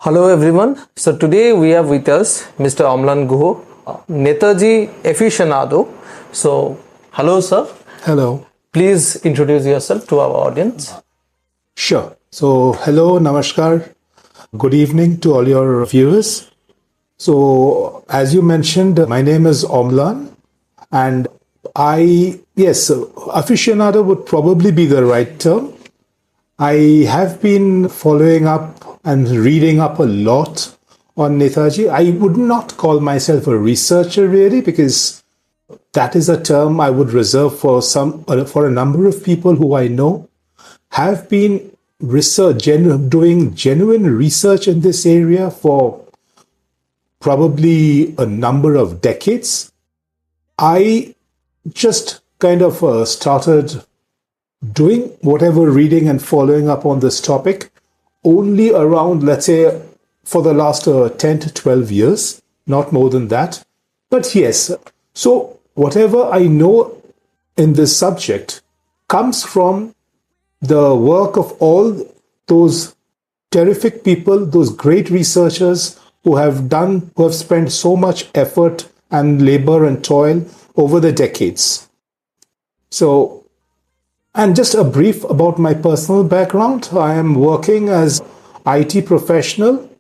Hello everyone. So today we have with us Mr. Aumlan Guha, Netaji aficionado. So hello sir. Hello. Please introduce yourself to our audience. Sure. So, hello, namaskar. Good evening to all your viewers. So, as you mentioned, my name is Aumlan, and aficionado would probably be the right term. I have been following up and reading up a lot on Netaji. I would not call myself a researcher really, because that is a term I would reserve for a number of people who I know have been doing genuine research in this area for probably a number of decades. I just kind of started doing whatever reading and following up on this topic only around, let's say, for the last 10 to 12 years, not more than that. But yes, so whatever I know in this subject comes from the work of all those terrific people, those great researchers who have spent so much effort and labor and toil over the decades. So, and just a brief about my personal background. I am working as IT professional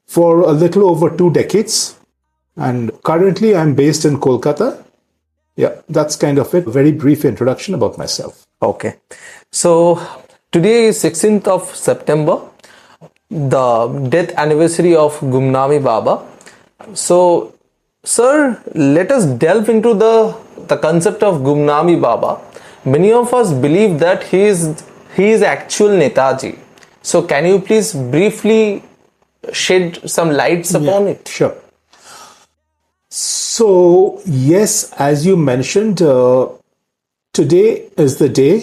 for a little over 2 decades. And currently I'm based in Kolkata. Yeah, that's kind of it. Very brief introduction about myself. Okay. So today is 16th of September, the death anniversary of Gumnami Baba. So, sir, let us delve into the concept of Gumnami Baba. Many of us believe that he is actual Netaji. So, can you please briefly shed some lights upon it? Sure. So, yes, as you mentioned, today is the day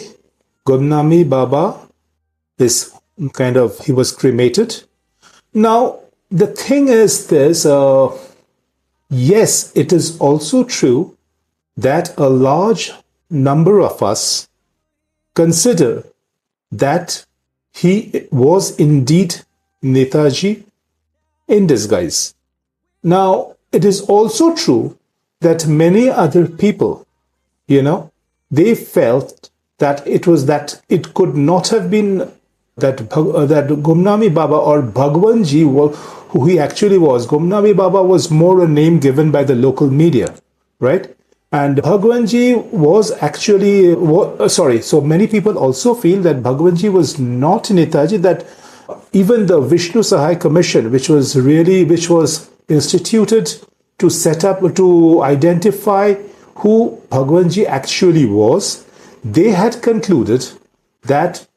Gumnami Baba he was cremated. Now, the thing is this, yes, it is also true that a large number of us consider that he was indeed Netaji in disguise. Now, it is also true that many other people, they felt that it could not have been that Gumnami Baba or Bhagwanji, who he actually was. Gumnami Baba was more a name given by the local media, right? And Bhagwanji was actually, so many people also feel that Bhagwanji was not Netaji, that even the Vishnu Sahai Commission, which was instituted to identify who Bhagwanji actually was, they had concluded that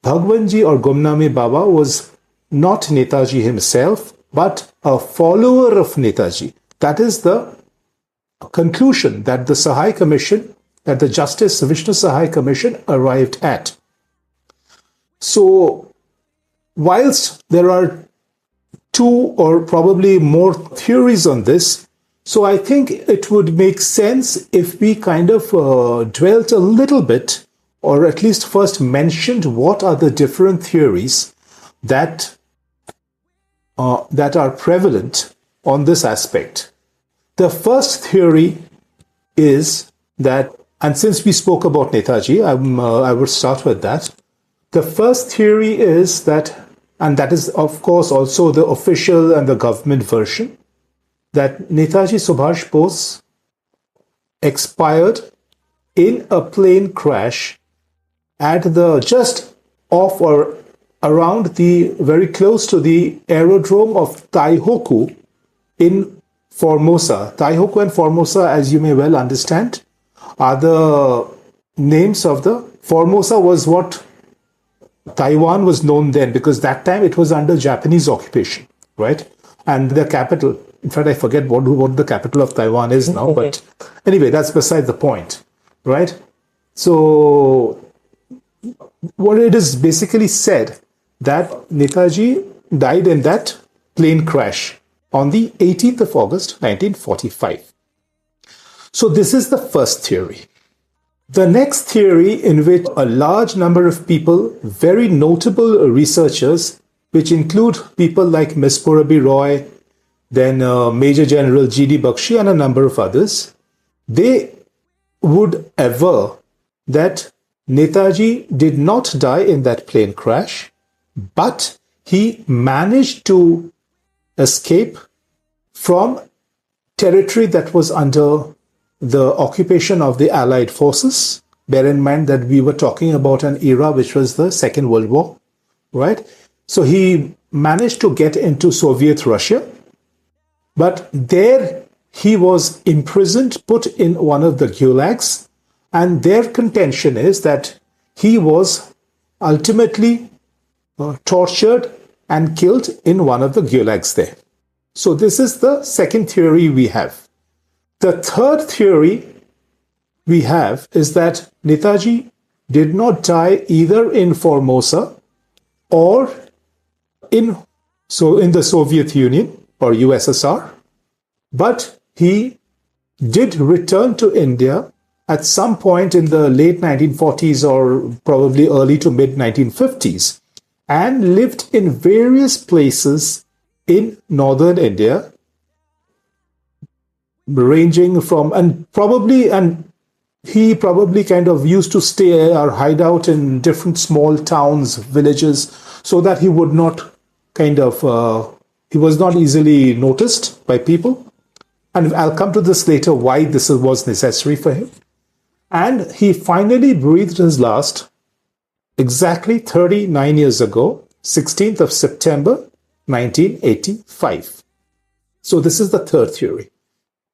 Bhagwanji or Gumnami Baba was not Netaji himself, but a follower of Netaji. That is the conclusion that the Sahai Commission, that the Justice Vishnu Sahai Commission arrived at. So, whilst there are 2 or probably more theories on this, so I think it would make sense if we kind of dwelt a little bit, or at least first mentioned what are the different theories that are prevalent on this aspect. The first theory is that, and since we spoke about Netaji, I would start with that. The first theory is that, and that is of course also the official and the government version, that Netaji Subhas Bose expired in a plane crash at just off or around very close to the aerodrome of Taihoku in Formosa. Taihoku and Formosa, as you may well understand, are the names of Formosa was what Taiwan was known then, because that time it was under Japanese occupation, right? And the capital, in fact, I forget what the capital of Taiwan is now, but anyway, that's beside the point, right? So, what it is basically said that Netaji died in that plane crash on the 18th of August, 1945. So this is the first theory. The next theory, in which a large number of people, very notable researchers, which include people like Miss Purabi Roy, then Major General G.D. Bakshi, and a number of others, they would aver that Netaji did not die in that plane crash, but he managed to escape from territory that was under the occupation of the Allied forces. Bear in mind that we were talking about an era which was the Second World War, right? So he managed to get into Soviet Russia, but there he was imprisoned, put in one of the gulags, and their contention is that he was ultimately tortured and killed in one of the gulags there. So this is the second theory we have. The third theory we have is that Netaji did not die either in Formosa or in the Soviet Union or USSR, but he did return to India at some point in the late 1940s or probably early to mid 1950s and lived in various places in northern India, ranging from, and he probably kind of used to stay or hide out in different small towns, villages, so that he would not he was not easily noticed by people. And I'll come to this later, why this was necessary for him. And he finally breathed his last exactly 39 years ago, 16th of September, 1985. So this is the third theory.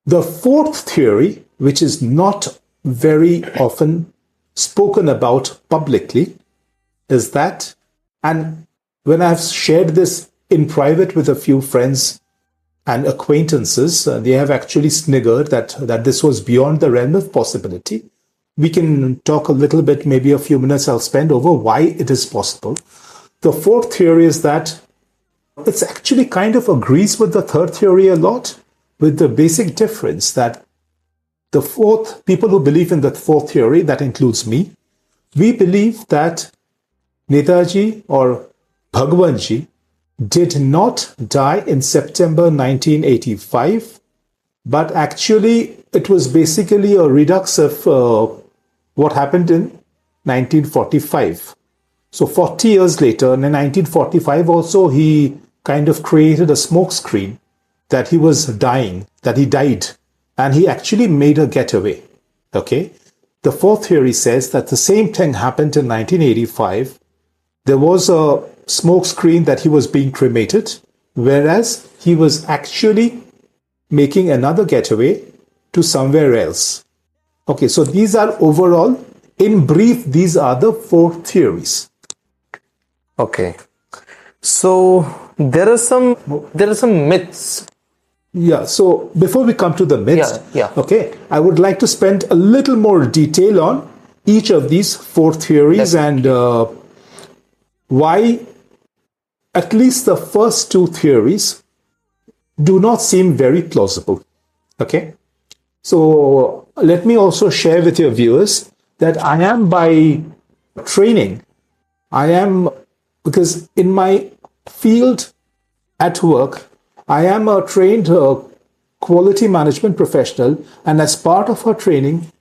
The fourth theory, which is not very often spoken about publicly, is that, and when I've shared this in private with a few friends and acquaintances, they have actually sniggered that this was beyond the realm of possibility. We can talk a little bit, maybe a few minutes I'll spend over why it is possible. The fourth theory is that it actually kind of agrees with the third theory a lot, with the basic difference that the fourth, people who believe in the fourth theory, that includes me, we believe that Netaji or Bhagwanji did not die in September 1985, but actually it was basically a redux of what happened in 1945. So 40 years later, in 1945 also, he kind of created a smokescreen that he was dying, that he died, and he actually made a getaway. Okay? The fourth theory says that the same thing happened in 1985. There was a smokescreen that he was being cremated, whereas he was actually making another getaway to somewhere else. Okay, so these are overall, in brief, these are the four theories. Okay. So there are some myths. Yeah, so before we come to the myths, okay, I would like to spend a little more detail on each of these four theories and why at least the first two theories do not seem very plausible. Okay, so let me also share with your viewers that I am by training, because in my field at work, I am a trained quality management professional, and as part of our training,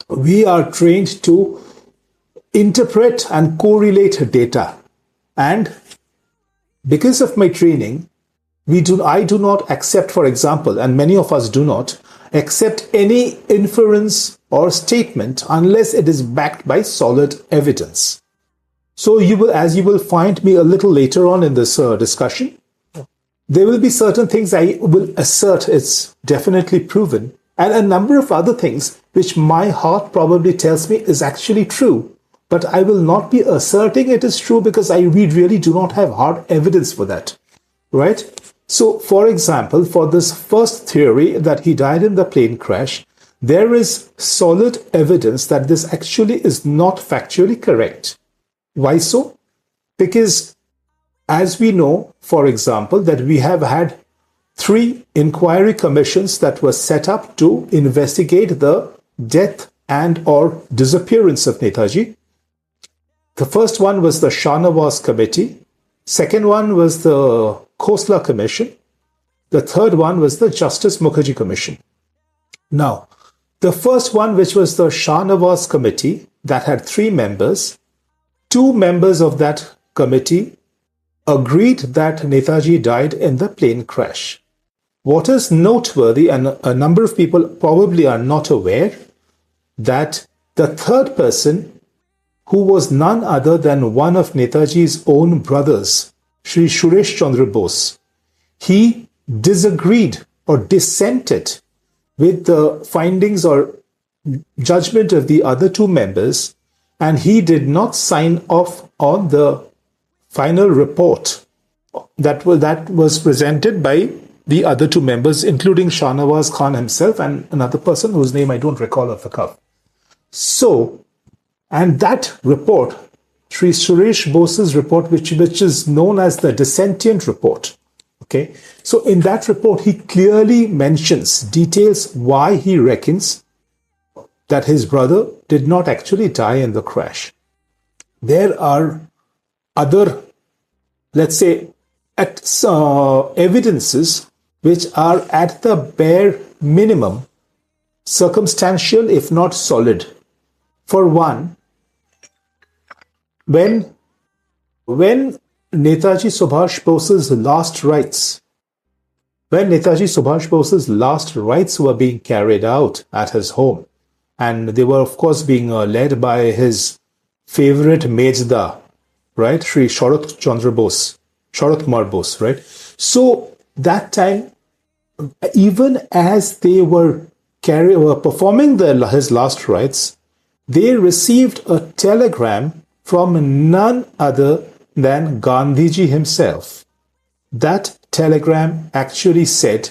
we are trained to interpret and correlate data. And because of my training, I do not accept, for example, and many of us do not accept any inference or statement unless it is backed by solid evidence. So as you will find me a little later on in this discussion, there will be certain things I will assert it's definitely proven, and a number of other things which my heart probably tells me is actually true, but I will not be asserting it is true because we really do not have hard evidence for that, right? So, for example, for this first theory that he died in the plane crash, there is solid evidence that this actually is not factually correct. Why so? Because as we know, for example, that we have had 3 inquiry commissions that were set up to investigate the death and or disappearance of Netaji. The first one was the Shahnawaz Committee. Second one was the Khosla Commission. The third one was the Justice Mukherjee Commission. Now, the first one, which was the Shah Nawaz Committee, that had 3 members, 2 members of that committee agreed that Netaji died in the plane crash. What is noteworthy, and a number of people probably are not aware, that the third person, who was none other than one of Netaji's own brothers, Sri Suresh Chandra Bose, he disagreed or dissented with the findings or judgment of the other 2 members, and he did not sign off on the final report that was presented by the other 2 members, including Shah Nawaz Khan himself and another person whose name I don't recall off the cuff. So, and that report, Sri Suresh Bose's report, which is known as the dissentient report. Okay, so in that report, he clearly mentions, details why he reckons that his brother did not actually die in the crash. There are other, let's say, evidences which are at the bare minimum circumstantial, if not solid. For one, when Netaji Subhas Bose's last rites were being carried out at his home, and they were of course being led by his favorite Mejda, right, Sri Sharat Chandra Bose, Sharat Kumar Bose, right? So that time, even as they were performing his last rites, they received a telegram from none other than Gandhiji himself. That telegram actually said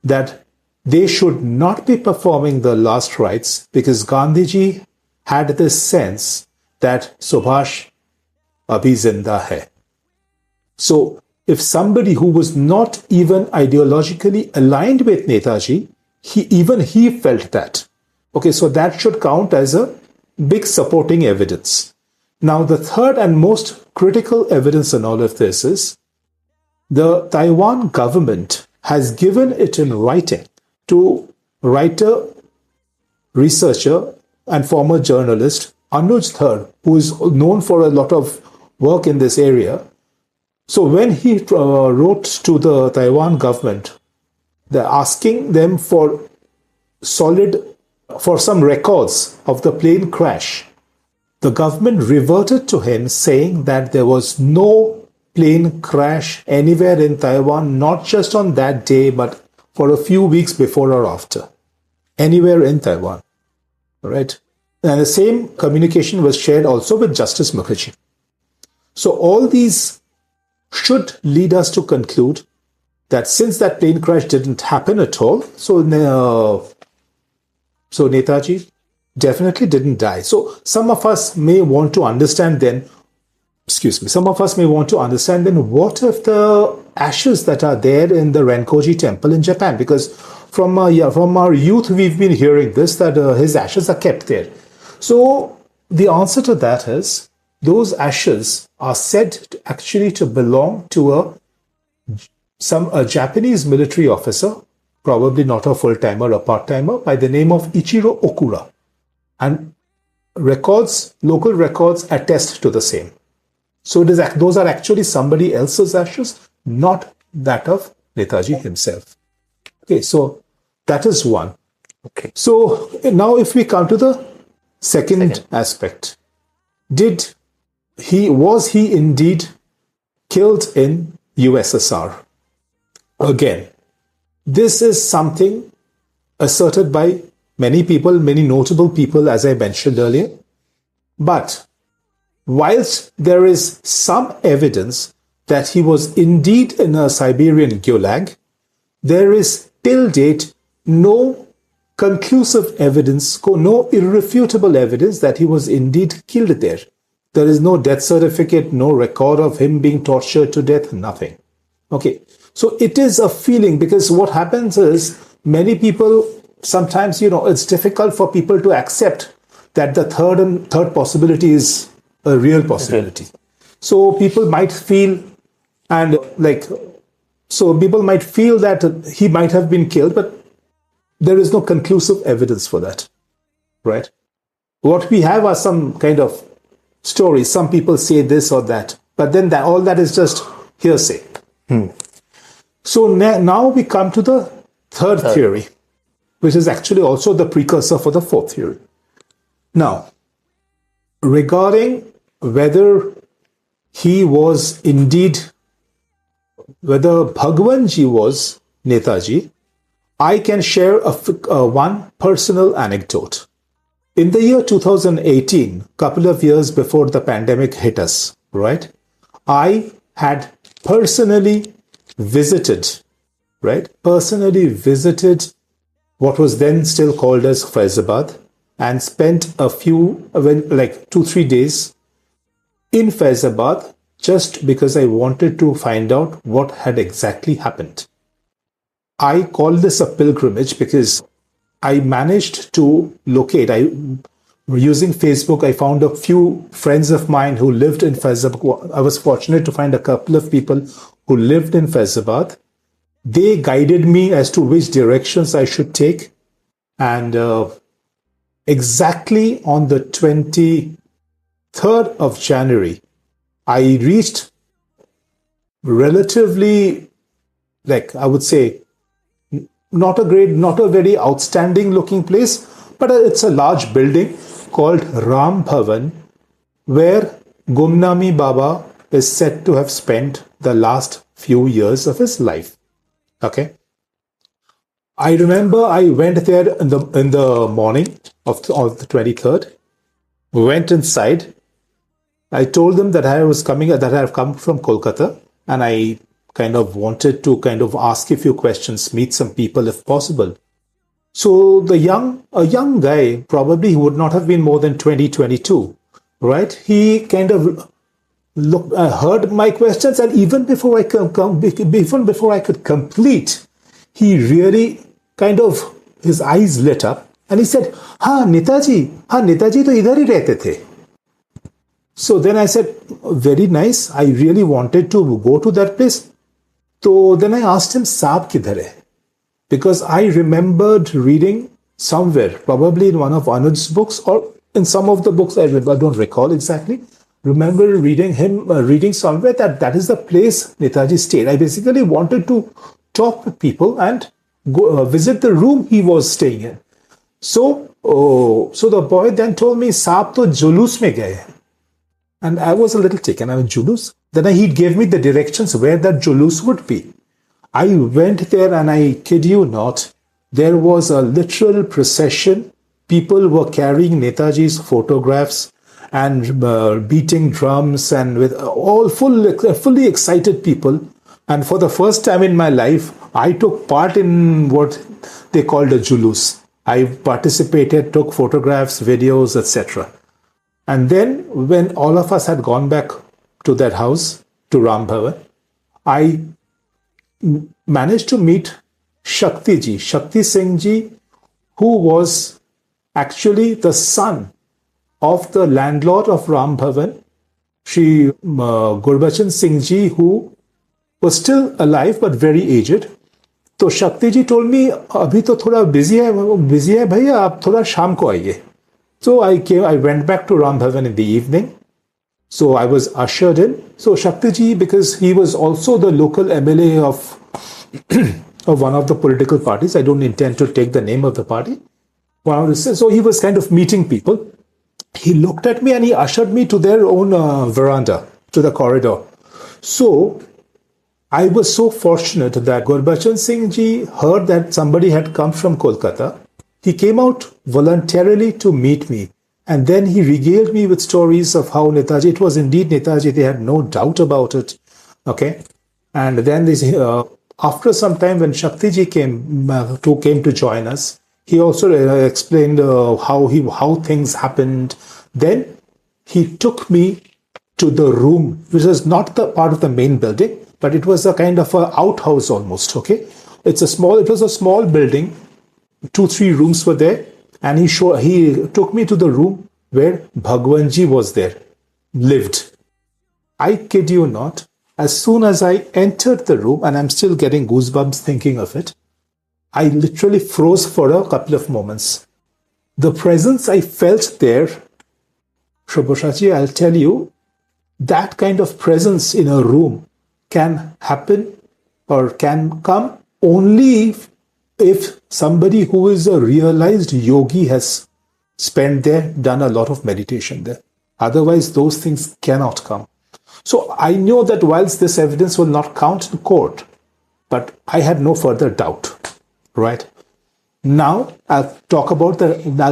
that they should not be performing the last rites because Gandhiji had this sense that Subhash abhi zinda hai. So, if somebody who was not even ideologically aligned with Netaji, he felt that. Okay, so that should count as a big supporting evidence. Now, the third and most critical evidence in all of this is the Taiwan government has given it in writing to writer, researcher, and former journalist Anuj Thar, who is known for a lot of work in this area. So when he wrote to the Taiwan government, they're asking them for some records of the plane crash. The government reverted to him saying that there was no plane crash anywhere in Taiwan, not just on that day, but for a few weeks before or after. Anywhere in Taiwan. Right? And the same communication was shared also with Justice Mukherjee. So all these should lead us to conclude that since that plane crash didn't happen at all, so Netaji definitely didn't die. So some of us may want to understand then, what of the ashes that are there in the Renkoji temple in Japan? Because from our youth, we've been hearing this, that his ashes are kept there. So the answer to that is, those ashes are said to belong to a Japanese military officer, probably not a full-timer, a part-timer, by the name of Ichiro Okura. And local records attest to the same. So those are actually somebody else's ashes, not that of Netaji himself. Okay, so that is one. Okay. So now if we come to the second aspect, was he indeed killed in USSR? Again, this is something asserted by many people, many notable people, as I mentioned earlier. But whilst there is some evidence that he was indeed in a Siberian gulag, there is till date no conclusive evidence, no irrefutable evidence that he was indeed killed there. There is no death certificate, no record of him being tortured to death, nothing. Okay, so it is a feeling, because what happens is many people sometimes, it's difficult for people to accept that the third possibility is a real possibility. So people might feel, and so people might feel that he might have been killed, but there is no conclusive evidence for that, right? What we have are some kind of stories. Some people say this or that, but then all that is just hearsay. So now we come to the third theory, which is actually also the precursor for the fourth theory. Now, regarding whether he was indeed, whether Bhagwanji was Netaji, I can share one personal anecdote. In the year 2018, couple of years before the pandemic hit us, right? I had personally visited what was then still called as Faizabad, and spent a few, 2-3 days in Faizabad just because I wanted to find out what had exactly happened. I call this a pilgrimage because I managed to locate, using Facebook, I found a few friends of mine who lived in Faizabad. I was fortunate to find a couple of people who lived in Faizabad. They guided me as to which directions I should take. And exactly on the 23rd of January, I reached relatively, I would say, not a very outstanding looking place, but it's a large building called Ram Bhavan, where Gumnami Baba is said to have spent the last few years of his life. Okay. I remember I went there in the morning of the 23rd, went inside. I told them that I have come from Kolkata, and I kind of wanted to ask a few questions, meet some people if possible. So a young guy, probably he would not have been more than 22, right? He kind of heard my questions, and even before I could complete, he really his eyes lit up, and he said, Netaji to idhar hi rehte the. So then I said, very nice. I really wanted to go to that place. So then I asked him, Saab kidhar hai? Because I remembered reading somewhere, probably in one of Anuj's books or in some of the books I don't recall exactly. Remember reading somewhere that is the place Netaji stayed. I basically wanted to talk with people and go visit the room he was staying in. So the boy then told me, Saab to Julus mein gaye. And I was a little taken. I mean, Julus. Then he gave me the directions where that Julus would be. I went there, and I kid you not, there was a literal procession. People were carrying Netaji's photographs and beating drums, and with all fully excited people. And for the first time in my life, I took part in what they called a Julus. I participated, took photographs, videos, etc. And then when all of us had gone back to that house, to Ram Bhavan, I managed to meet Shakti Singh Ji, who was actually the son of the landlord of Ram Bhavan, Shri Gurbachan Singh Ji, who was still alive but very aged. So Shakti Ji told me, "Abhi to thoda busy hai bhaiya, aap thoda sham ko aiye." So I went back to Ram Bhavan in the evening. So I was ushered in. So Shakti Ji, because he was also the local MLA of one of the political parties, I don't intend to take the name of the party. So he was kind of meeting people. He looked at me and he ushered me to their own veranda, to the corridor. So I was so fortunate that Gurbachan Singh Ji heard that somebody had come from Kolkata. He came out voluntarily to meet me. And then he regaled me with stories of how Netaji, it was indeed Netaji, they had no doubt about it. Okay. And then after some time, when Shakti Ji came to join us, he also explained how things happened. Then he took me to the room, which was not the part of the main building, but it was a kind of an outhouse almost. Okay. It was a small building. 2-3 rooms were there. And he took me to the room where Bhagwanji was there, lived. I kid you not, as soon as I entered the room, and I'm still getting goosebumps thinking of it, I literally froze for a couple of moments. The presence I felt there, Shobhashaji, I'll tell you, that kind of presence in a room can happen or can come only if somebody who is a realized yogi has spent there, done a lot of meditation there. Otherwise, those things cannot come. So I know that whilst this evidence will not count in court, but I had no further doubt, right? Now I'll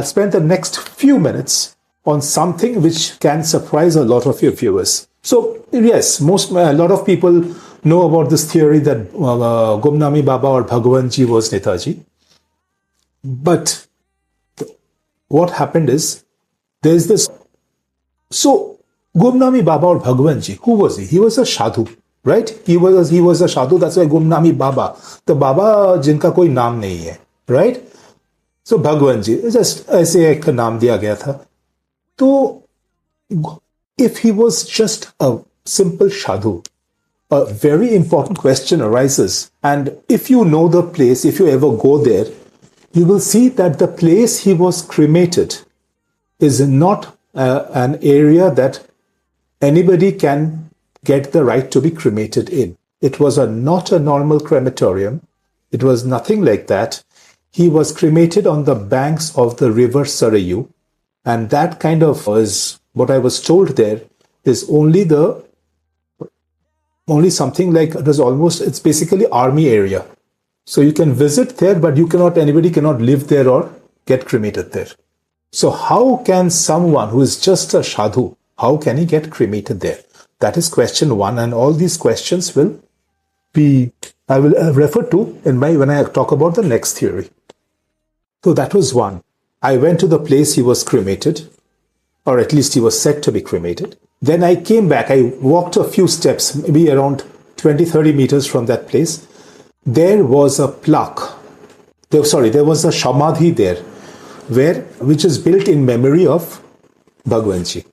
spend the next few minutes on something which can surprise a lot of your viewers. So yes, a lot of people know about this theory that Gumnami Baba or Bhagwanji was Netaji. But what happened is, there's this. So Gumnami Baba or Bhagwanji, who was he? He was a sadhu, right? He was a sadhu. That's why Gumnami Baba. The Baba jinka koi naam nahi hai, right? So Bhagwanji, just ऐसे एक नाम दिया गया था. So if he was just a simple sadhu, a very important question arises. And if you know the place, if you ever go there, you will see that the place he was cremated is not an area that anybody can get the right to be cremated in. It was not a normal crematorium. It was nothing like that. He was cremated on the banks of the river Sarayu. And that kind of was what I was told there is only something like it's basically army area. So you can visit there, but anybody cannot live there or get cremated there. So how can someone who is just a sadhu, how can he get cremated there? That is question one. And all these questions I will refer to when I talk about the next theory. So that was one. I went to the place he was cremated, or at least he was said to be cremated. Then I came back. I walked a few steps, maybe around 20-30 meters from that place. There was a plaque. There was a samadhi there, which is built in memory of Bhagwanji.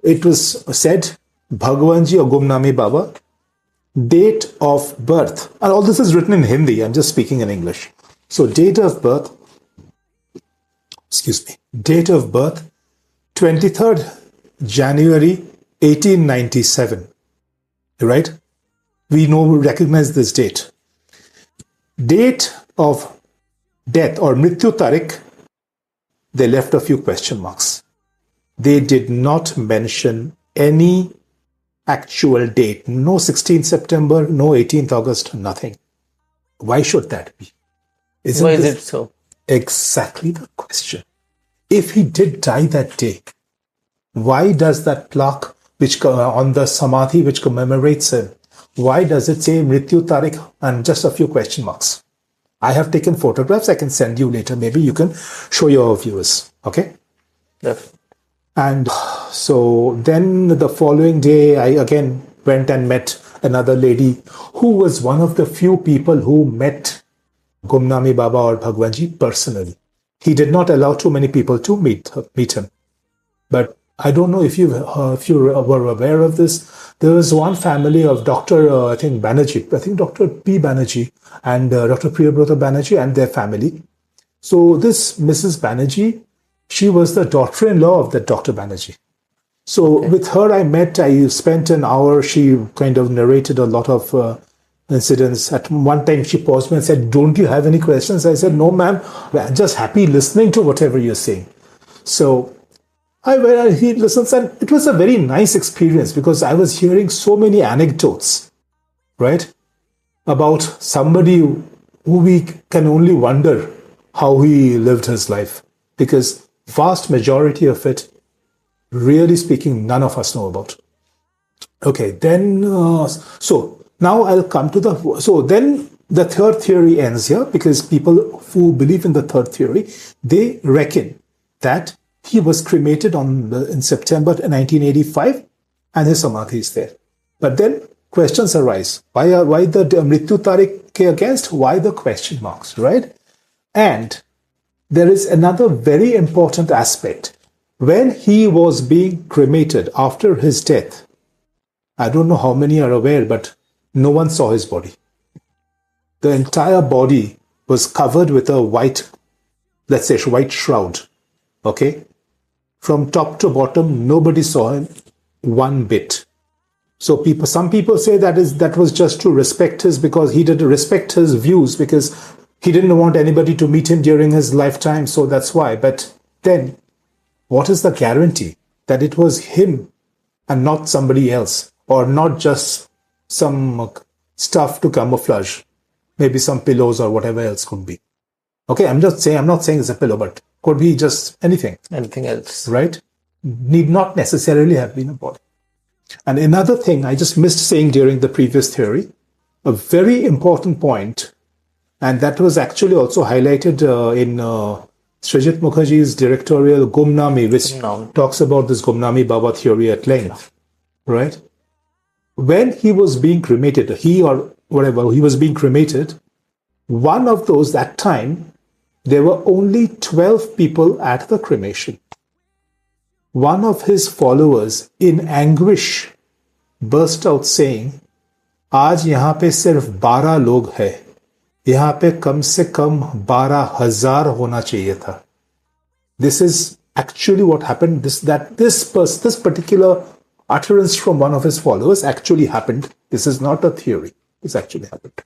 It was said, Bhagwanji or Gumnami Baba, date of birth. And all this is written in Hindi. I'm just speaking in English. So date of birth, 23rd January 1897. Right? We recognize this date. Date of death or Mrityu Tarik, they left a few question marks. They did not mention any actual date. No 16th September, no 18th August, nothing. Why should that be? Why is it so? Exactly the question. If he did die that day, why does that plaque which on the samadhi which commemorates him, why does it say Mrityu Tarik and just a few question marks? I have taken photographs. I can send you later. Maybe you can show your viewers. Okay? Definitely. And so then the following day, I again went and met another lady who was one of the few people who met Gumnami Baba or Bhagwanji personally. He did not allow too many people to meet him. But I don't know if you were aware of this. There was one family of Dr. Banerjee, Dr. P. Banerjee and Dr. Priyabrata Banerjee and their family. So this Mrs. Banerjee, she was the daughter-in-law of that Dr. Banerjee. So with her I spent an hour. She kind of narrated a lot of incidents. At one time she paused me and said, "Don't you have any questions?" I said, "No, ma'am. I'm just happy listening to whatever you're saying." So he listens, and it was a very nice experience because I was hearing so many anecdotes, right, about somebody who we can only wonder how he lived his life, because vast majority of it, really speaking, none of us know about. Okay, then so now I'll come to then the third theory ends here, because people who believe in the third theory, they reckon that he was cremated in September 1985 and his samadhi is there. But then questions arise. Why the Mrityu Tarik against? Why the question marks, right? And there is another very important aspect. When he was being cremated after his death, I don't know how many are aware, but no one saw his body. The entire body was covered with a white, let's say, white shroud. Okay? From top to bottom, nobody saw him one bit. So some people say that was just to respect because he did respect his views, because he didn't want anybody to meet him during his lifetime. So that's why. But then, what is the guarantee that it was him and not somebody else, or not just some stuff to camouflage, maybe some pillows or whatever else could be? Okay, I'm not saying it's a pillow, but could be just anything. Anything else. Right? Need not necessarily have been a body. And another thing I just missed saying during the previous theory, a very important point, and that was actually also highlighted in Srijit Mukherjee's directorial Gumnami, which talks about this Gumnami Baba theory at length, right? When he was being cremated, he was being cremated, one of those, that time, there were only 12 people at the cremation. One of his followers, in anguish, burst out saying, "आज यहाँ पे सिर्फ 12 लोग हैं, यहाँ पे कम से कम 12,000 होना चाहिए था." This is actually what happened. This particular utterance from one of his followers actually happened. This is not a theory. This actually happened.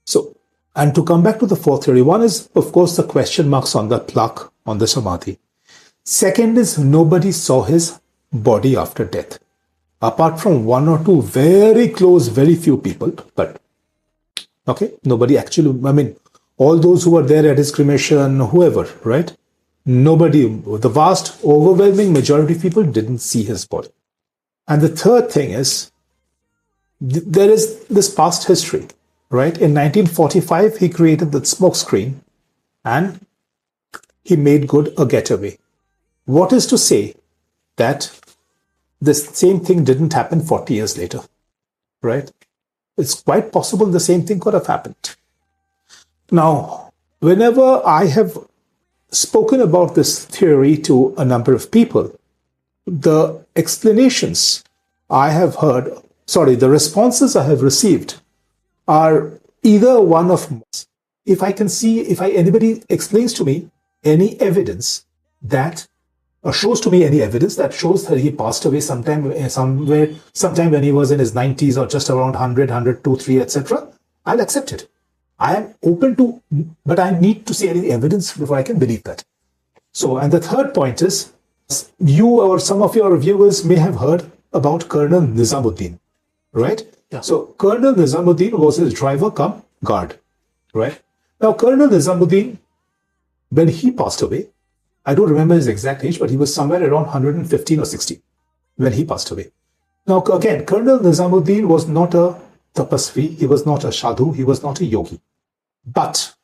So, and to come back to the fourth theory, one is, of course, the question marks on the plaque, on the samadhi. Second is, nobody saw his body after death. Apart from one or two very close, very few people, but okay, nobody actually, all those who were there at his cremation, whoever, right? Nobody, the vast, overwhelming majority of people didn't see his body. And the third thing is, there is this past history, right? In 1945, he created the smoke screen and he made good a getaway. What is to say that this same thing didn't happen 40 years later, right? It's quite possible the same thing could have happened. Now, whenever I have spoken about this theory to a number of people, the explanations I have heard, the responses I have received are either one of, if anybody explains to me any evidence that shows that he passed away sometime when he was in his 90s or just around 100, 102, 3, etc., I'll accept it. I am open to, but I need to see any evidence before I can believe that. So, and the third point is, you or some of your viewers may have heard about Colonel Nizamuddin, right? Yeah. So, Colonel Nizamuddin was his driver come guard, right? Now, Colonel Nizamuddin, when he passed away, I don't remember his exact age, but he was somewhere around 115 or 16 when he passed away. Now, again, Colonel Nizamuddin was not a tapasvi, he was not a sadhu, he was not a yogi. But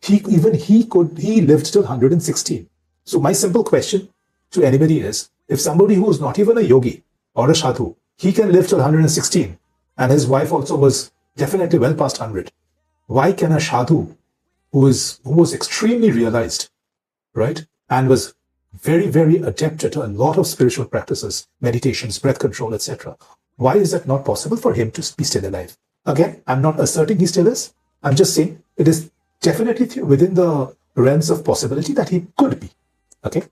he lived till 116. So my simple question to anybody is, if somebody who is not even a yogi or a sadhu, he can live till 116, and his wife also was definitely well past 100, why can a sadhu who was extremely realized, right, and was very, very adept at a lot of spiritual practices, meditations, breath control, etc., why is it not possible for him to be still alive? Again, I'm not asserting he still is. I'm just saying it is definitely within the realms of possibility that he could be. Okay?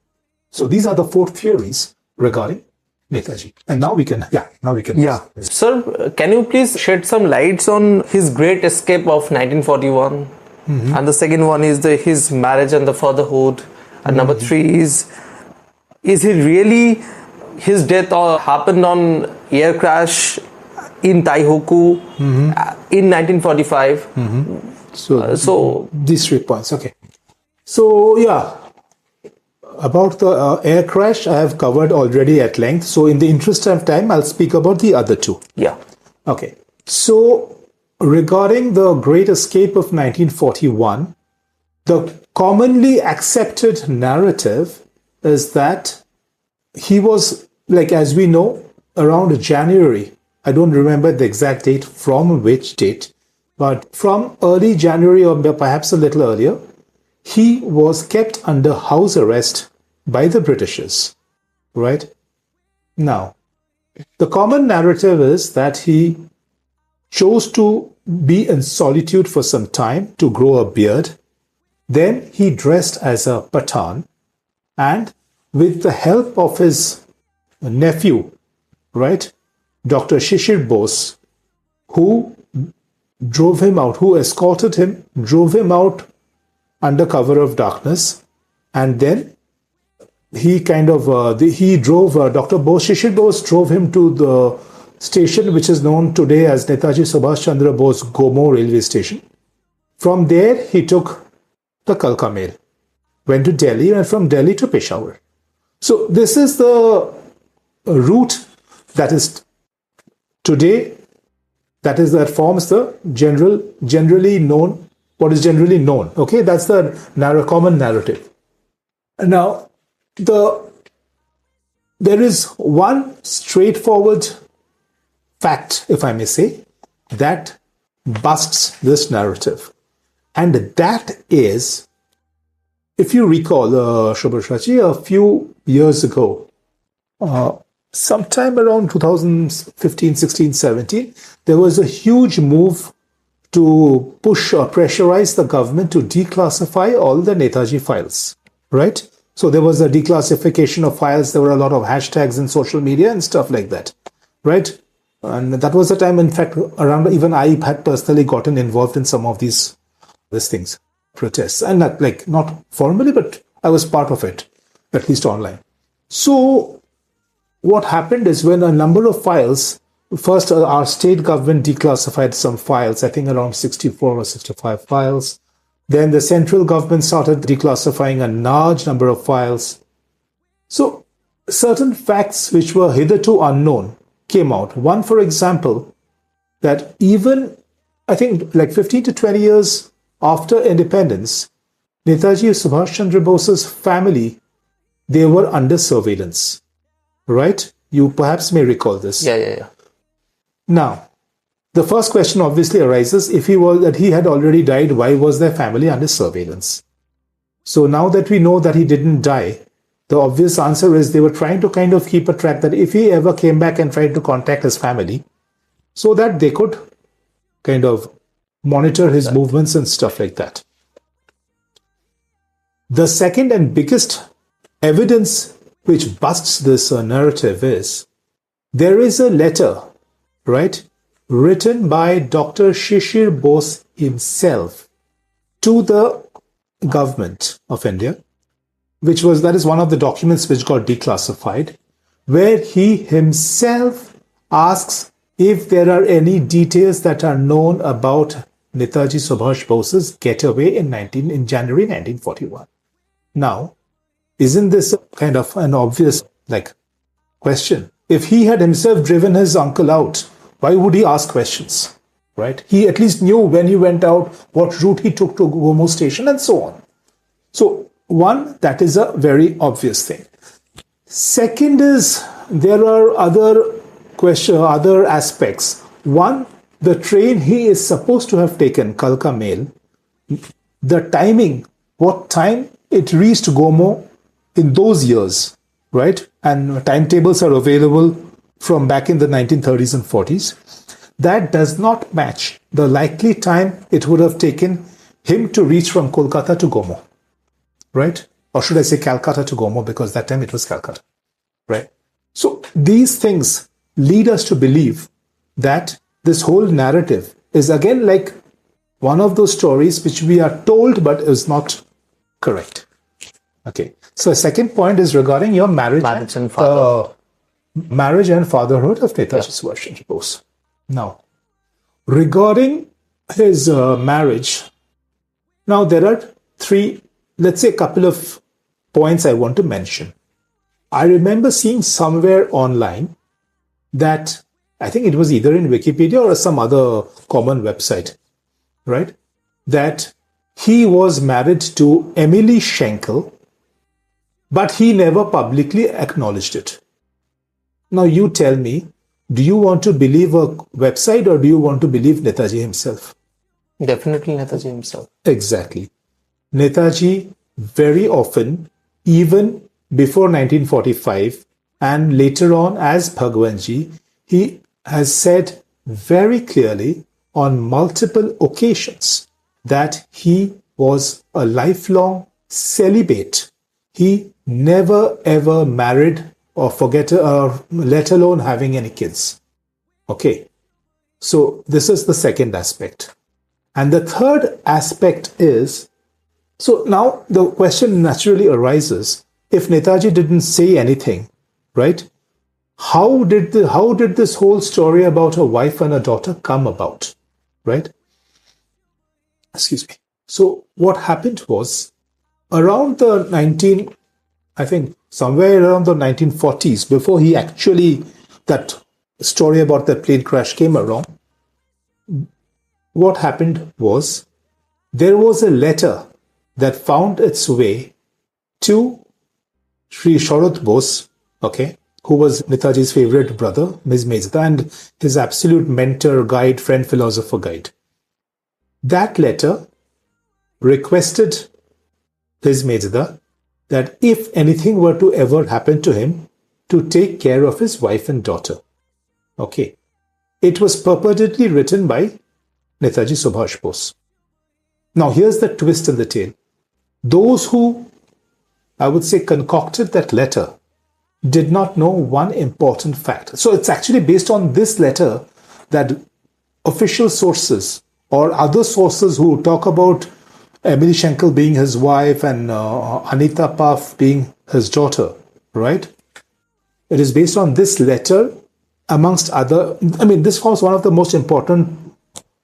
So these are the 4 theories regarding Netaji. And now we can. Yeah. Sir, can you please shed some lights on his great escape of 1941? Mm-hmm. And the second one is his marriage and the fatherhood. And number 3 is he really, his death happened on air crash in Taihoku in 1945. So these 3 points. Okay. So yeah, about the air crash I have covered already at length. So in the interest of time, I'll speak about the other 2. Yeah. Okay. So regarding the great escape of 1941, the commonly accepted narrative is that he was, like, as we know, around January, I don't remember the exact date from which date, but from early January or perhaps a little earlier, he was kept under house arrest by the Britishers, right? Now, The common narrative is that he chose to be in solitude for some time to grow a beard. Then he dressed as a Pathan, and with the help of his nephew, right, Dr. Shishir Bose, who drove him out, who escorted him, drove him out under cover of darkness, and then he drove Dr. Bose, Shishir Bose drove him to the station which is known today as Netaji Subhas Chandra Bose Gomo railway station. From there, he took the Kalka Mail, went to Delhi, and from Delhi to Peshawar. So this is the route that is today, that forms the generally known, what is generally known. Okay, that's the common narrative. Now, there is one straightforward fact, if I may say, that busts this narrative. And that is, if you recall, Shubhashaji, a few years ago, sometime around 2015, 16, 17, there was a huge move to push or pressurize the government to declassify all the Netaji files, right? So there was a declassification of files. There were a lot of hashtags in social media and stuff like that, right? And that was the time, in fact, around even I had personally gotten involved in some of these things, protests, and not formally, but I was part of it, at least online. So what happened is, when a number of files, first our state government declassified some files, I think around 64 or 65 files. Then the central government started declassifying a large number of files. So certain facts which were hitherto unknown came out. One, for example, that even, I think, 15 to 20 years after independence, Netaji Subhas Chandra Bose's family, they were under surveillance, right? You perhaps may recall this. Yeah. Now, the first question obviously arises, if he had already died, why was their family under surveillance? So now that we know that he didn't die, the obvious answer is they were trying to kind of keep a track that if he ever came back and tried to contact his family, so that they could kind of monitor his movements and stuff like that. The second and biggest evidence which busts this narrative is, there is a letter, right, written by Dr. Shishir Bose himself to the government of India, that is one of the documents which got declassified, where he himself asks if there are any details that are known about Netaji Subhash Bose's getaway in January 1941. Now, isn't this kind of an obvious question? If he had himself driven his uncle out, why would he ask questions, right? He at least knew when he went out, what route he took to Gomo station, and so on. So, one, that is a very obvious thing. Second is, there are other aspects. One, the train he is supposed to have taken, Kalka Mail, the timing, what time it reached Gomo in those years, right? And timetables are available from back in the 1930s and 40s. That does not match the likely time it would have taken him to reach from Kolkata to Gomo, right? Or should I say Calcutta to Gomo, because that time it was Calcutta, right? So these things lead us to believe that this whole narrative is again like one of those stories which we are told but is not correct. Okay. So second point is regarding your marriage and fatherhood of Netaji Subhas Chandra Bose. Now, regarding his marriage, now there are a couple of points I want to mention. I remember seeing somewhere online that, I think it was either in Wikipedia or some other common website, right? That he was married to Emily Schenkel, but he never publicly acknowledged it. Now you tell me, do you want to believe a website or do you want to believe Netaji himself? Definitely Netaji himself. Exactly. Netaji very often, even before 1945, And later on, as Bhagwanji, he has said very clearly on multiple occasions that he was a lifelong celibate. He never ever married or let alone having any kids. Okay. So this is the second aspect. And the third aspect is, so now the question naturally arises, if Netaji didn't say anything, right? How did this whole story about a wife and a daughter come about, right? Excuse me. So what happened was around somewhere around the 1940s, before that story about the plane crash came around, what happened was there was a letter that found its way to Sri Sharat Bose, okay, who was Netaji's favorite brother, Ms. Mezda, and his absolute mentor, guide, friend, philosopher, guide. That letter requested his Mezda that if anything were to ever happen to him, to take care of his wife and daughter. Okay. It was purportedly written by Netaji Subhas Bose. Now, here's the twist in the tale. Those who, I would say, concocted that letter did not know one important fact. So it's actually based on this letter that official sources or other sources who talk about Emily Schenkel being his wife and Anita Puff being his daughter, right? It is based on this letter amongst other, this forms one of the most important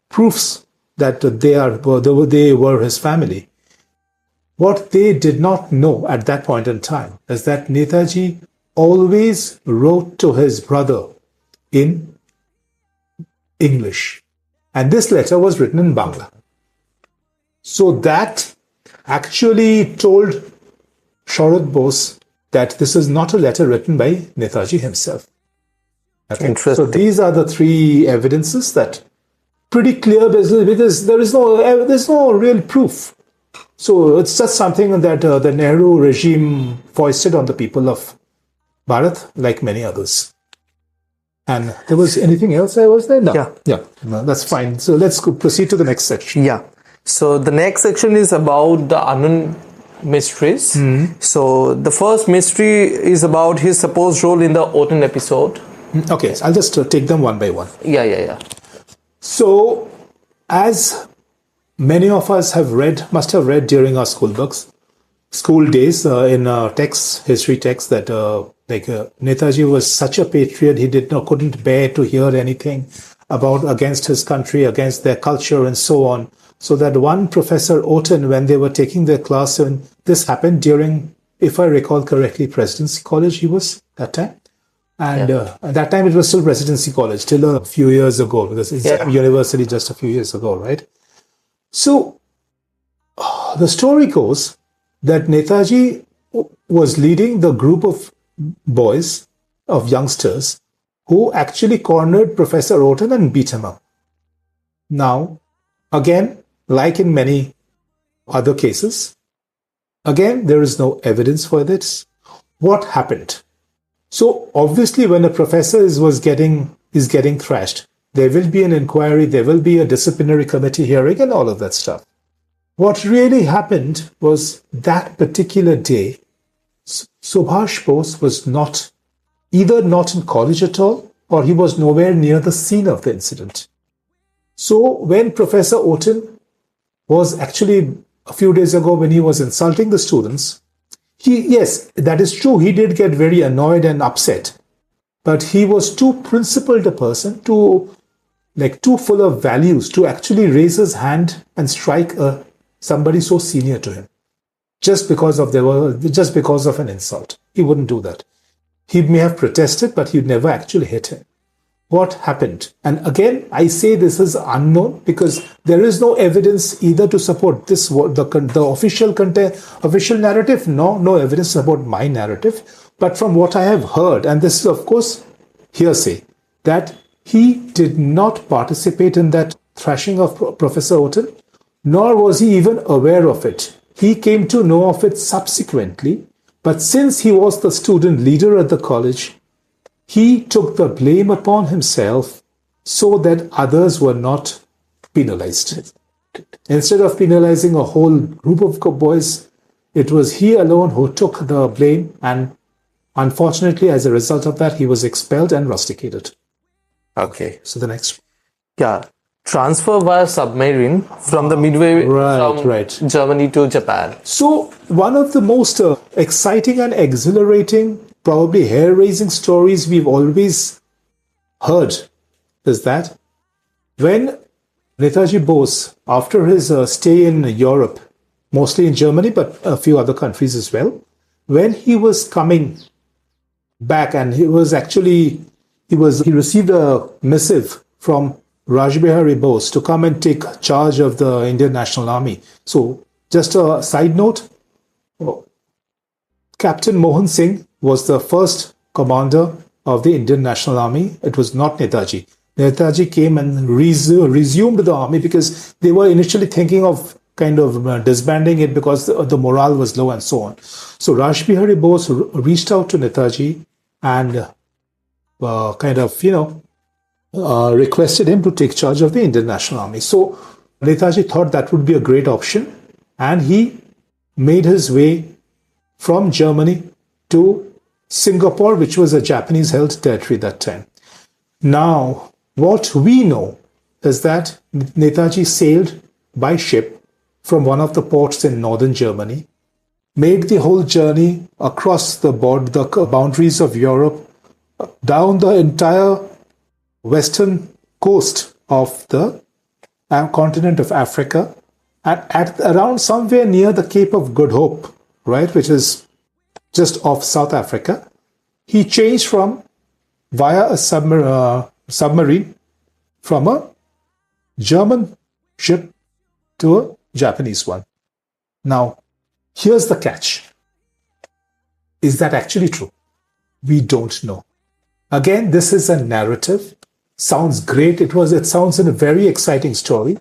proofs that they were his family. What they did not know at that point in time is that Netaji always wrote to his brother in English. And this letter was written in Bangla. So that actually told Sharat Bose that this is not a letter written by Netaji himself. Okay. Interesting. So these are the three evidences that pretty clear because there's no real proof. So it's just something that the Nehru regime foisted on the people of Bharat, like many others. And there was anything else I was there? No. Yeah. No, that's fine. So let's proceed to the next section. Yeah. So the next section is about the unknown mysteries. So the first mystery is about his supposed role in the Autumn episode. Okay, so I'll just take them one by one. Yeah. So, as many of us must have read during our school days in history texts, that Netaji was such a patriot, he couldn't bear to hear anything against his country, against their culture, and so on. So that one Professor Oten, when they were taking their class, and this happened during, if I recall correctly, Presidency College he was that time. And at that time, it was still Presidency College, till a few years ago, because it's university just a few years ago, right? So the story goes that Netaji was leading the group of boys, of youngsters, who actually cornered Professor Oten and beat him up. Now, again, like in many other cases, again, there is no evidence for this. What happened? So obviously, when a professor is getting thrashed, there will be an inquiry, there will be a disciplinary committee hearing, and all of that stuff. What really happened was that particular day, Subhash Bose was either not in college at all, or he was nowhere near the scene of the incident. So when Professor Oten was actually a few days ago, when he was insulting the students, yes, that is true. He did get very annoyed and upset, but he was too principled a person, too full of values to actually raise his hand and strike somebody so senior to him, just because of an insult. He wouldn't do that. He may have protested, but he'd never actually hit him. What happened? And again, I say this is unknown because there is no evidence either to support the official narrative, no evidence about my narrative. But from what I have heard, and this is of course hearsay, that he did not participate in that thrashing of Professor Oten, nor was he even aware of it. He came to know of it subsequently, But since he was the student leader at the college, he took the blame upon himself so that others were not penalized. Instead of penalizing a whole group of boys, it was he alone who took the blame, and unfortunately, as a result of that, he was expelled and rusticated. Okay. So the next. Yeah. Transfer via submarine from the midway from Germany to Japan. So one of the most exciting and exhilarating, probably hair-raising stories we've always heard is that when Netaji Bose, after his stay in Europe, mostly in Germany, but a few other countries as well, when he was coming back, and he received a missive from Rajbihari Bose to come and take charge of the Indian National Army. So just a side note, Captain Mohan Singh was the first commander of the Indian National Army. It was not Netaji. Netaji came and resumed the army because they were initially thinking of kind of disbanding it because the morale was low and so on. So Rajbihari Bose reached out to Netaji and requested him to take charge of the Indian National Army. So Netaji thought that would be a great option, and he made his way from Germany to Singapore, which was a Japanese-held territory that time. Now, what we know is that Netaji sailed by ship from one of the ports in northern Germany, made the whole journey across the boundaries of Europe, down the entire western coast of the continent of Africa, and at around somewhere near the Cape of Good Hope, right, which is just off South Africa, he changed via a submarine from a German ship to a Japanese one. Now, here's the catch. Is that actually true? We don't know. Again, this is a narrative. Sounds great. It sounds in a very exciting story,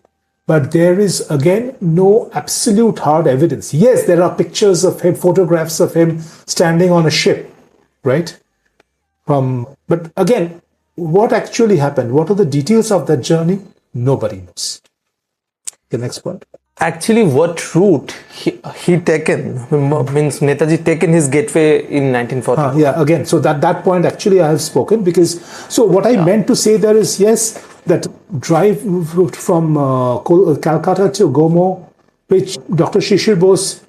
but there is again no absolute hard evidence. Yes, there are pictures of him, photographs of him standing on a ship, right? But again, what actually happened? What are the details of that journey? Nobody knows. The next point. Actually, what route he taken means Netaji taken his gateway in 1940. Yeah, again, so that point actually I have spoken because, so what I meant to say there is, yes, that drive from Calcutta to Gomo, which Dr. Shishir Bose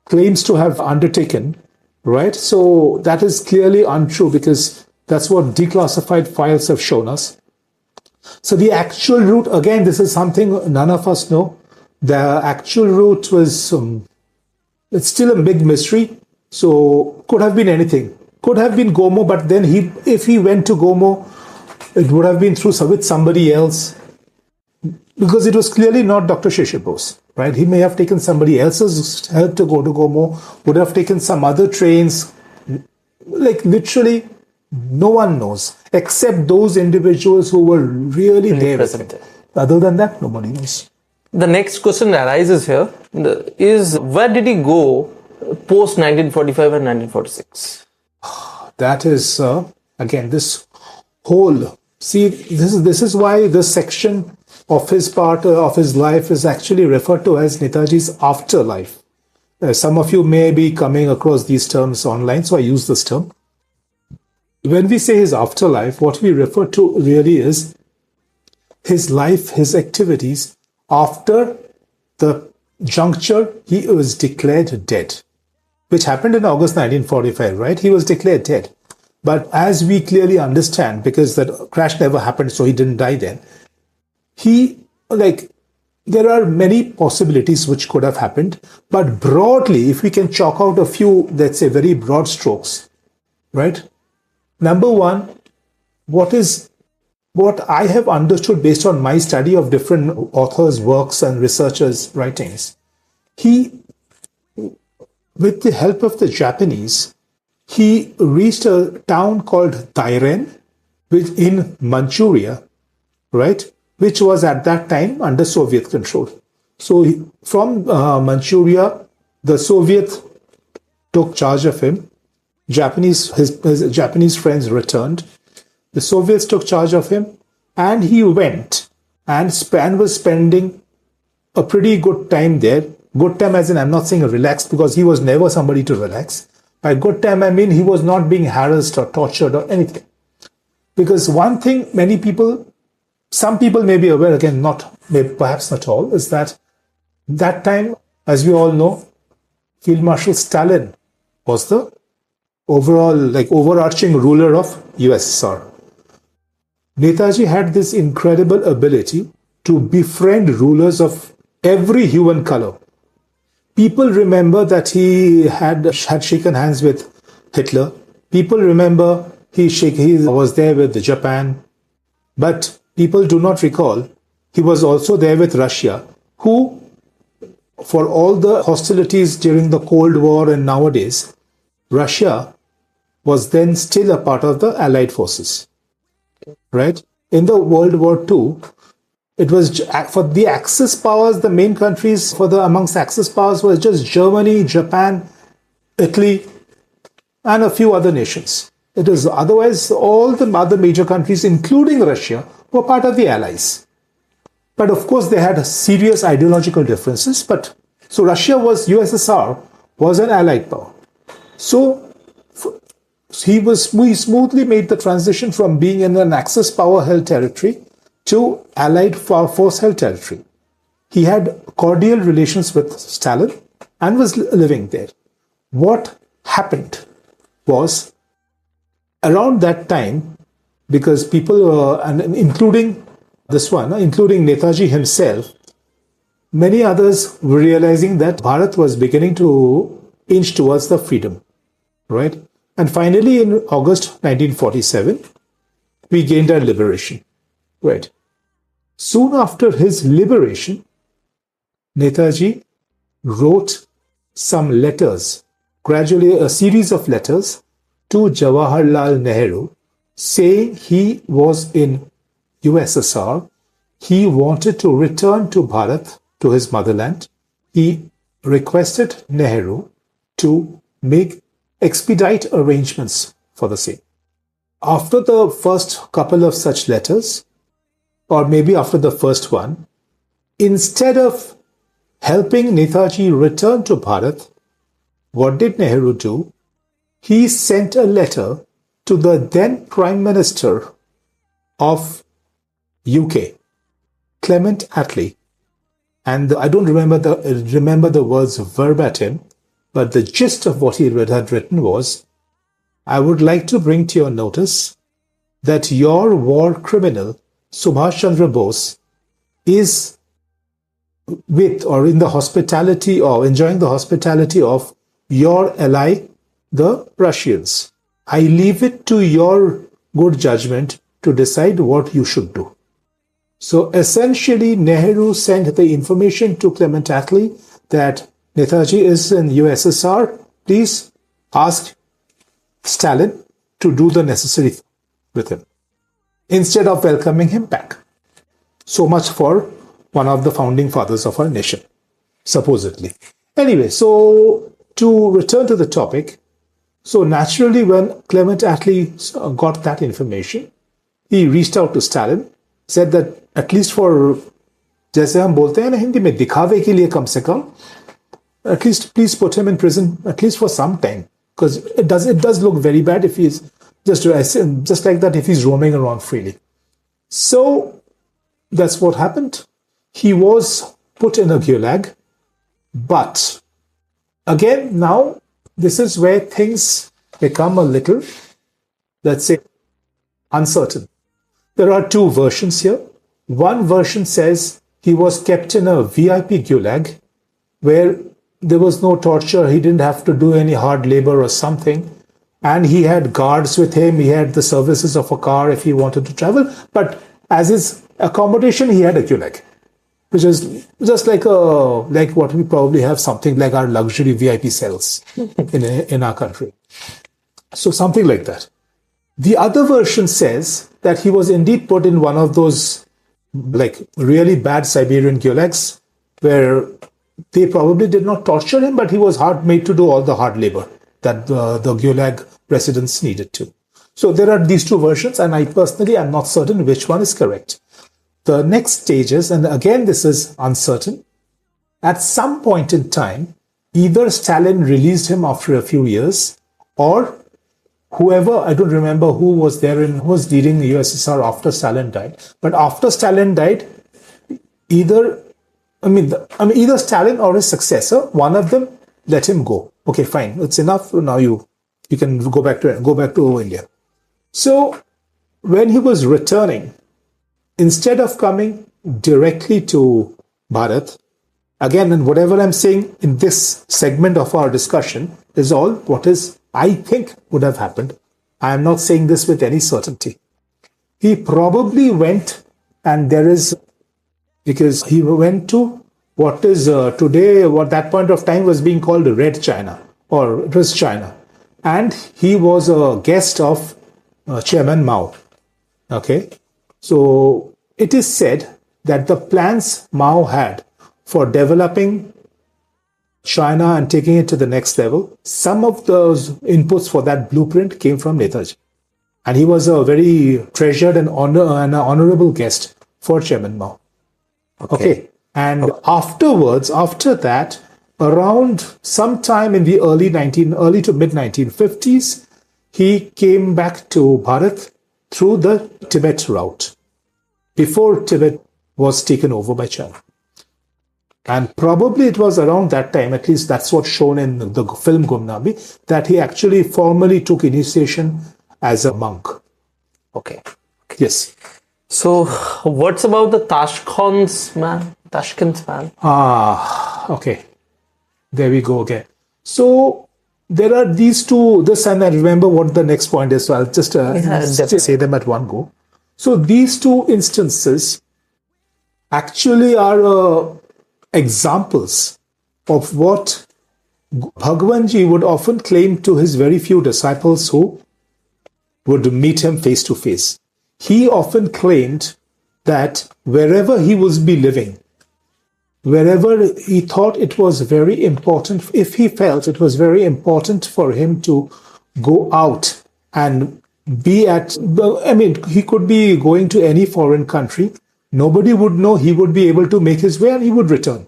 claims to have undertaken, right? So that is clearly untrue because that's what declassified files have shown us. So the actual route, again, this is something none of us know. The actual route was, it's still a big mystery. So could have been anything. Could have been Gomo, but then if he went to Gomo, it would have been with somebody else. Because it was clearly not Dr. Shishir Bose, right? He may have taken somebody else's help to go to Gomo, would have taken some other trains. Like literally, no one knows, except those individuals who were really there. Other than that, nobody knows. The next question arises here is, where did he go post 1945 and 1946? That is, again, this whole, see, this is why this section of his part of his life is actually referred to as Netaji's afterlife. Some of you may be coming across these terms online, so I use this term. When we say his afterlife, what we refer to really is his life, his activities after the juncture he was declared dead, which happened in August 1945, right? He was declared dead. But as we clearly understand, because that crash never happened, so he didn't die then, there are many possibilities which could have happened. But broadly, if we can chalk out a few, let's say, very broad strokes, right? Number one, what I have understood based on my study of different authors' works and researchers' writings, with the help of the Japanese, he reached a town called Dairen, which in Manchuria, right, which was at that time under Soviet control. So from Manchuria, the Soviet took charge of him. His Japanese friends returned. The Soviets took charge of him, and he went and was spending a pretty good time there. Good time as in, I'm not saying relaxed, because he was never somebody to relax. By good time, I mean he was not being harassed or tortured or anything. Because one thing some people may be aware, again, perhaps not all, is that time, as we all know, Field Marshal Stalin was the overarching ruler of USSR. Netaji had this incredible ability to befriend rulers of every hue and color. People remember that he had shaken hands with Hitler. People remember he was there with Japan. But people do not recall he was also there with Russia, who, for all the hostilities during the Cold War and nowadays, Russia was then still a part of the Allied forces. Right? In the World War II, it was for the Axis powers, the main countries amongst Axis powers was just Germany, Japan, Italy, and a few other nations. It is otherwise all the other major countries, including Russia, were part of the Allies. But of course, they had serious ideological differences. So USSR was an Allied power. So he smoothly made the transition from being in an Axis power-held territory to Allied force-held territory. He had cordial relations with Stalin and was living there. What happened was, around that time, because people, including Netaji himself, many others were realizing that Bharat was beginning to inch towards the freedom, right? And finally, in August 1947, we gained our liberation. Right. Soon after his liberation, Netaji wrote some letters, gradually a series of letters to Jawaharlal Nehru, saying he was in USSR. He wanted to return to Bharat, to his motherland. He requested Nehru to expedite arrangements for the same. After the first couple of such letters, or maybe after the first one, instead of helping Netaji return to Bharat, what did Nehru do? He sent a letter to the then Prime Minister of UK, Clement Attlee. And I don't remember the words verbatim, but the gist of what he had written was, I would like to bring to your notice that your war criminal, Subhas Chandra Bose, is with or in the hospitality or enjoying the hospitality of your ally, the Russians. I leave it to your good judgment to decide what you should do. So essentially, Nehru sent the information to Clement Attlee that Netaji is in USSR. Please ask Stalin to do the necessary with him, instead of welcoming him back. So much for one of the founding fathers of our nation, supposedly. Anyway, so to return to the topic, so naturally when Clement Attlee got that information, he reached out to Stalin, said that at least for, जैसे हम बोलते हैं ना हिंदी में, दिखावे के लिए कम से कम, at least please put him in prison at least for some time, because it does look very bad if he's just like that, if he's roaming around freely. So that's what happened. He was put in a gulag, but again, now this is where things become a little, let's say, uncertain. There are two versions here. One version says he was kept in a VIP gulag where there was no torture, he didn't have to do any hard labor or something, and he had guards with him, he had the services of a car if he wanted to travel, but as his accommodation, he had a gulag, which is just like what we probably have, something like our luxury VIP cells in our country. So something like that. The other version says that he was indeed put in one of those like really bad Siberian gulags where they probably did not torture him, but he was made to do all the hard labor. that the Gulag residents needed to. So there are these two versions, and I personally am not certain which one is correct. The next stages, and again this is uncertain, at some point in time, either Stalin released him after a few years, or whoever, I don't remember who was there and who was leading the USSR after Stalin died. But after Stalin died, either Stalin or his successor, one of them let him go. Okay, fine, it's enough. Now you can go back to India. So when he was returning, instead of coming directly to Bharat, again, and whatever I'm saying in this segment of our discussion is all what is, I think, would have happened. I am not saying this with any certainty. He probably went, and because he went to what is today, what that point of time was being called Red China, or it was China. And he was a guest of Chairman Mao. Okay. So it is said that the plans Mao had for developing China and taking it to the next level, some of those inputs for that blueprint came from Netaji. And he was a very treasured and honorable guest for Chairman Mao. Okay. And afterwards, after that, around sometime in the early to mid 1950s, he came back to Bharat through the Tibet route, before Tibet was taken over by China. And probably it was around that time, at least that's what's shown in the film Gumnami, that he actually formally took initiation as a monk. Okay. Yes. So what's about the Tashkent's man? Okay. There we go again. So there are these two, and I remember what the next point is, so I'll just say them at one go. So these two instances actually are examples of what Bhagwanji would often claim to his very few disciples who would meet him face to face. He often claimed that wherever he was living, wherever he thought it was very important, if he felt it was very important for him to go out and be he could be going to any foreign country, nobody would know, he would be able to make his way and he would return,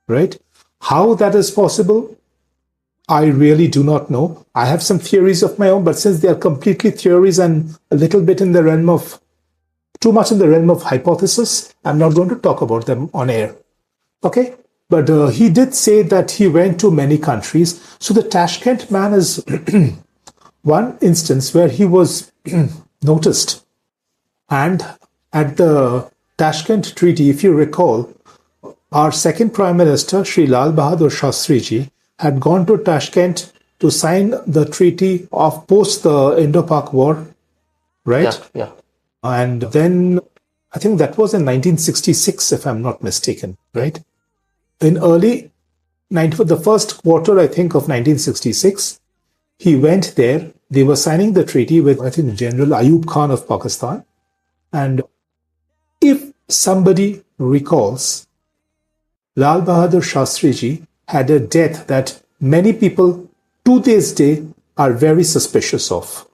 right? How that is possible, I really do not know. I have some theories of my own, but since they are completely theories and a little bit in the realm of, too much in the realm of hypothesis, I'm not going to talk about them on air. Okay, but he did say that he went to many countries. So the Tashkent man is one instance where he was noticed. And at the Tashkent Treaty, if you recall, our second Prime Minister, Sri Lal Bahadur Shastriji, had gone to Tashkent to sign the treaty of post the Indo-Pak War, right? Yeah. And then I think that was in 1966, if I'm not mistaken, right? In the first quarter, I think, of 1966, he went there. They were signing the treaty with, I think, General Ayub Khan of Pakistan. And if somebody recalls, Lal Bahadur Shastriji had a death that many people to this day are very suspicious of.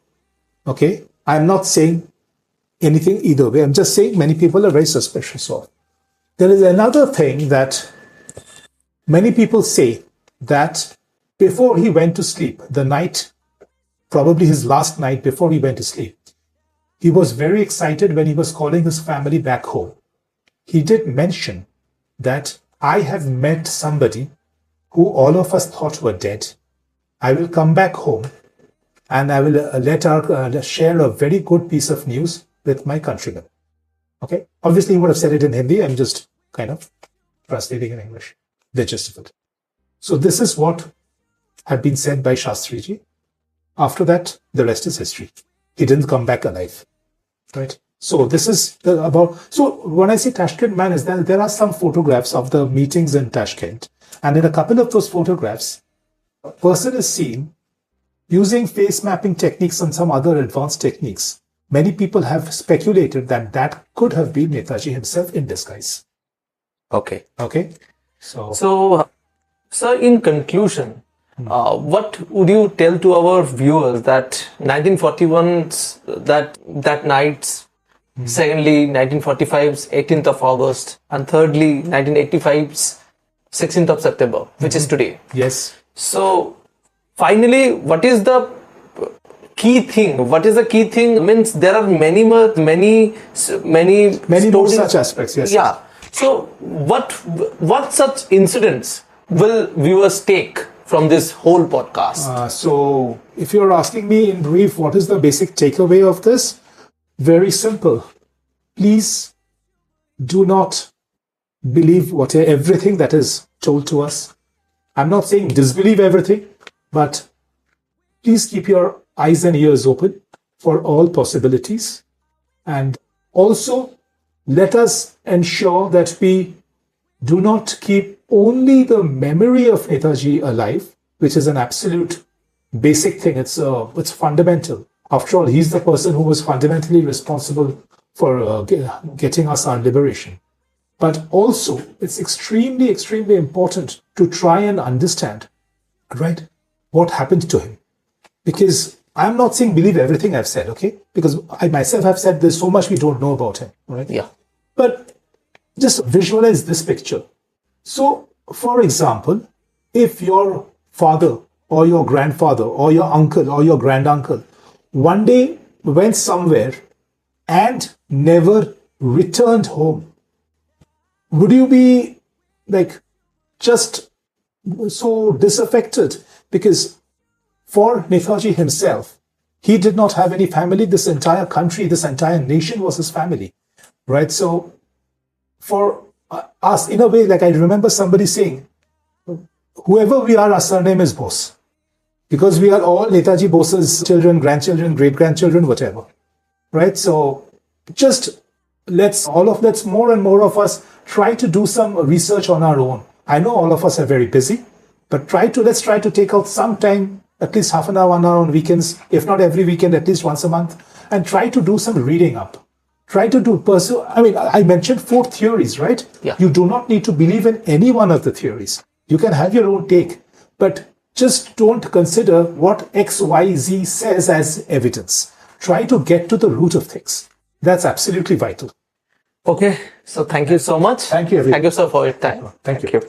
Okay? I'm not saying anything either way. I'm just saying many people are very suspicious of. There is another thing that many people say, that before he went to sleep, the night, probably his last night before he went to sleep, he was very excited when he was calling his family back home. He did mention that I have met somebody who all of us thought were dead. I will come back home and I will share a very good piece of news with my countrymen. Okay? Obviously, he would have said it in Hindi. I'm just kind of translating in English. The gist of it. So this is what had been said by Shastriji. After that, the rest is history. He didn't come back alive. Right? So this is so when I say Tashkent man, is that there are some photographs of the meetings in Tashkent. And in a couple of those photographs, a person is seen using face mapping techniques and some other advanced techniques. Many people have speculated that that could have been Netaji himself in disguise. Okay. Okay. So, sir, in conclusion, what would you tell to our viewers that 1941's that night's, secondly 1945's 18th of August, and thirdly 1985's 16th of September, which is today? Yes. So finally, what is the key thing? What is the key thing? Means there are many more Many more such aspects. Yes. Yeah. So what such incidents will viewers take from this whole podcast? So if you're asking me in brief, what is the basic takeaway of this? Very simple. Please do not believe everything that is told to us. I'm not saying disbelieve everything, but please keep your eyes and ears open for all possibilities. And also, let us ensure that we do not keep only the memory of Netaji alive, which is an absolute basic thing. It's fundamental. After all, he's the person who was fundamentally responsible for getting us our liberation. But also, it's extremely, extremely important to try and understand, right, what happened to him. Because I'm not saying believe everything I've said, okay? Because I myself have said there's so much we don't know about him, right? Yeah. But just visualize this picture. So, for example, if your father or your grandfather or your uncle or your granduncle one day went somewhere and never returned home, would you be like just so disaffected? Because for Netaji himself, he did not have any family. This entire country, this entire nation was his family, right? So for us, in a way, like I remember somebody saying, whoever we are, our surname is Bose. Because we are all Netaji Bose's children, grandchildren, great-grandchildren, whatever. Right? So just let's more and more of us try to do some research on our own. I know all of us are very busy, but let's try to take out some time, at least half an hour, 1 hour on weekends, if not every weekend, at least once a month, and try to do some reading up. Try to pursue. I mean, I mentioned 4 theories, right? Yeah. You do not need to believe in any one of the theories. You can have your own take, but just don't consider what X, Y, Z says as evidence. Try to get to the root of things. That's absolutely vital. Okay. So thank you so much. Thank you, everyone. Thank you, sir, for your time. Thank you.